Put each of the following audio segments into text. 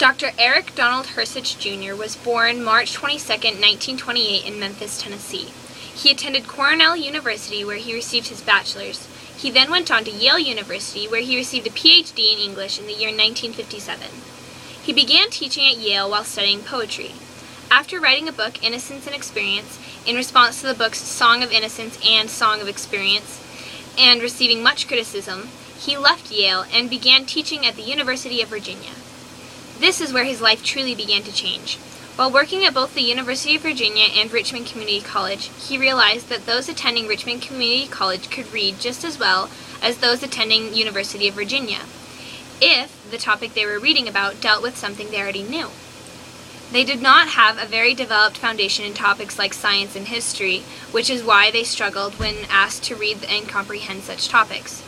Dr. Eric Donald Hirsch Jr. was born March 22, 1928 in Memphis, Tennessee. He attended Cornell University, where he received his bachelor's. He then went on to Yale University, where he received a Ph.D. in English in the year 1957. He began teaching at Yale while studying poetry. After writing a book, Innocence and Experience, in response to the books Song of Innocence and Song of Experience, and receiving much criticism, he left Yale and began teaching at the University of Virginia. This is where his life truly began to change. While working at both the University of Virginia and Richmond Community College, he realized that those attending Richmond Community College could read just as well as those attending University of Virginia, if the topic they were reading about dealt with something they already knew. They did not have a very developed foundation in topics like science and history, which is why they struggled when asked to read and comprehend such topics.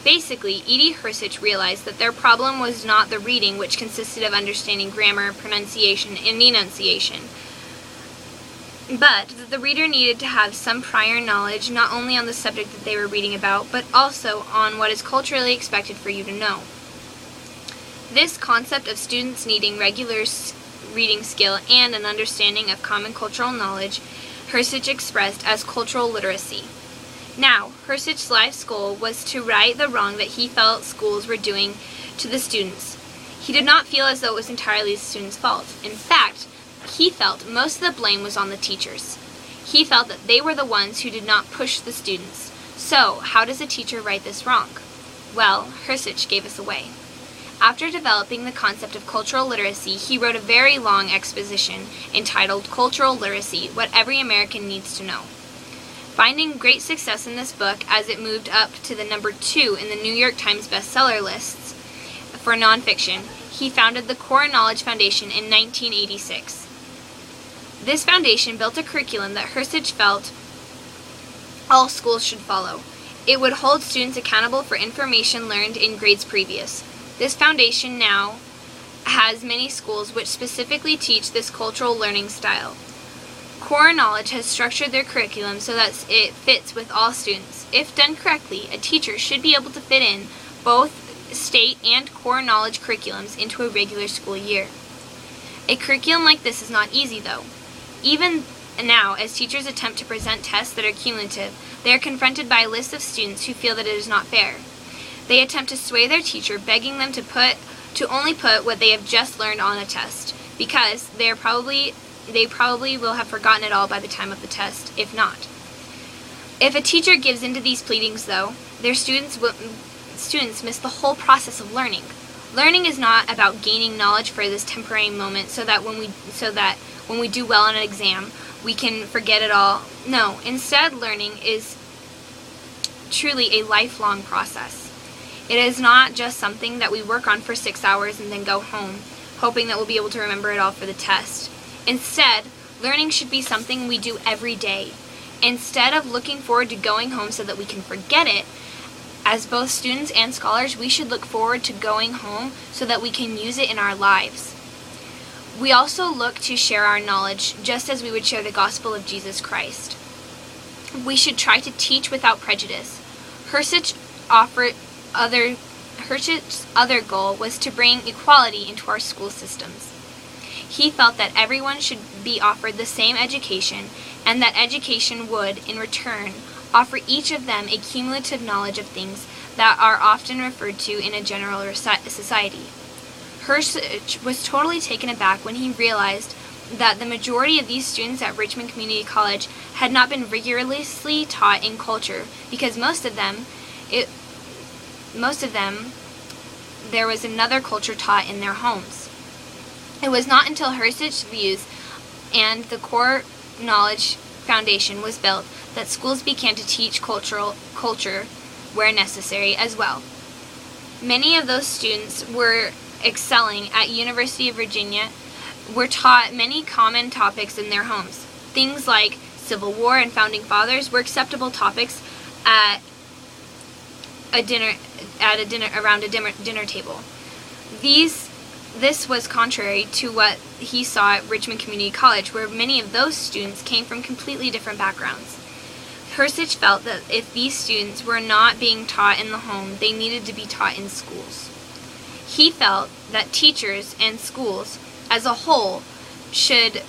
Basically, E.D. Hirsch realized that their problem was not the reading, which consisted of understanding grammar, pronunciation, and enunciation, but that the reader needed to have some prior knowledge not only on the subject that they were reading about, but also on what is culturally expected for you to know. This concept of students needing regular reading skill and an understanding of common cultural knowledge, Hirsch expressed as cultural literacy. Now, Hirsch's life's goal was to right the wrong that he felt schools were doing to the students. He did not feel as though it was entirely the students' fault. In fact, he felt most of the blame was on the teachers. He felt that they were the ones who did not push the students. So, how does a teacher right this wrong? Well, Hirsch gave us a way. After developing the concept of cultural literacy, he wrote a very long exposition entitled Cultural Literacy: What Every American Needs to Know. Finding great success in this book as it moved up to the number 2 in the New York Times bestseller lists for nonfiction, he founded the Core Knowledge Foundation in 1986. This foundation built a curriculum that Hirsch felt all schools should follow. It would hold students accountable for information learned in grades previous. This foundation now has many schools which specifically teach this cultural learning style. Core Knowledge has structured their curriculum so that it fits with all students. If done correctly, a teacher should be able to fit in both state and core knowledge curriculums into a regular school year. A curriculum like this is not easy, though. Even now, as teachers attempt to present tests that are cumulative, they are confronted by a list of students who feel that it is not fair. They attempt to sway their teacher, begging them to only put what they have just learned on a test, because they probably will have forgotten it all by the time of the test, if not. If a teacher gives in to these pleadings, though, their students miss the whole process of learning. Learning is not about gaining knowledge for this temporary moment so that when we do well on an exam, we can forget it all. No, instead, learning is truly a lifelong process. It is not just something that we work on for 6 hours and then go home, hoping that we'll be able to remember it all for the test. Instead, learning should be something we do every day. Instead of looking forward to going home so that we can forget it, as both students and scholars, we should look forward to going home so that we can use it in our lives. We also look to share our knowledge just as we would share the gospel of Jesus Christ. We should try to teach without prejudice. Hirsch's other goal was to bring equality into our school systems. He felt that everyone should be offered the same education, and that education would, in return, offer each of them a cumulative knowledge of things that are often referred to in a general society. Hirsch was totally taken aback when he realized that the majority of these students at Richmond Community College had not been rigorously taught in culture, because most of them, there was another culture taught in their homes. It was not until Hirsch's views and the Core Knowledge Foundation was built that schools began to teach culture where necessary as well. Many of those students were excelling at University of Virginia were taught many common topics in their homes. Things like Civil War and Founding Fathers were acceptable topics around a dinner table. This was contrary to what he saw at Richmond Community College, where many of those students came from completely different backgrounds. Hirsch felt that if these students were not being taught in the home, they needed to be taught in schools. He felt that teachers and schools as a whole should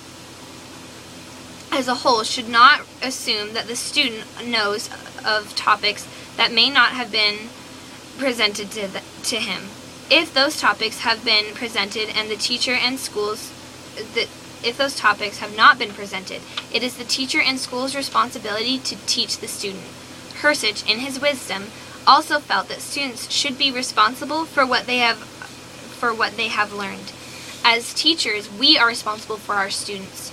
not assume that the student knows of topics that may not have been presented to him. If those topics have been presented and the teacher and schools if those topics have not been presented, it is the teacher and school's responsibility to teach the student. Hirsch, in his wisdom, also felt that students should be responsible for what they have learned. As teachers, we are responsible for our students.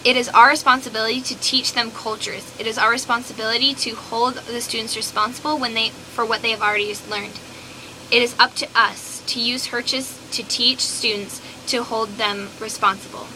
It is our responsibility to teach them cultures. It is our responsibility to hold the students responsible for what they have already learned. It is up to us to use Hirsch's to teach students to hold them responsible.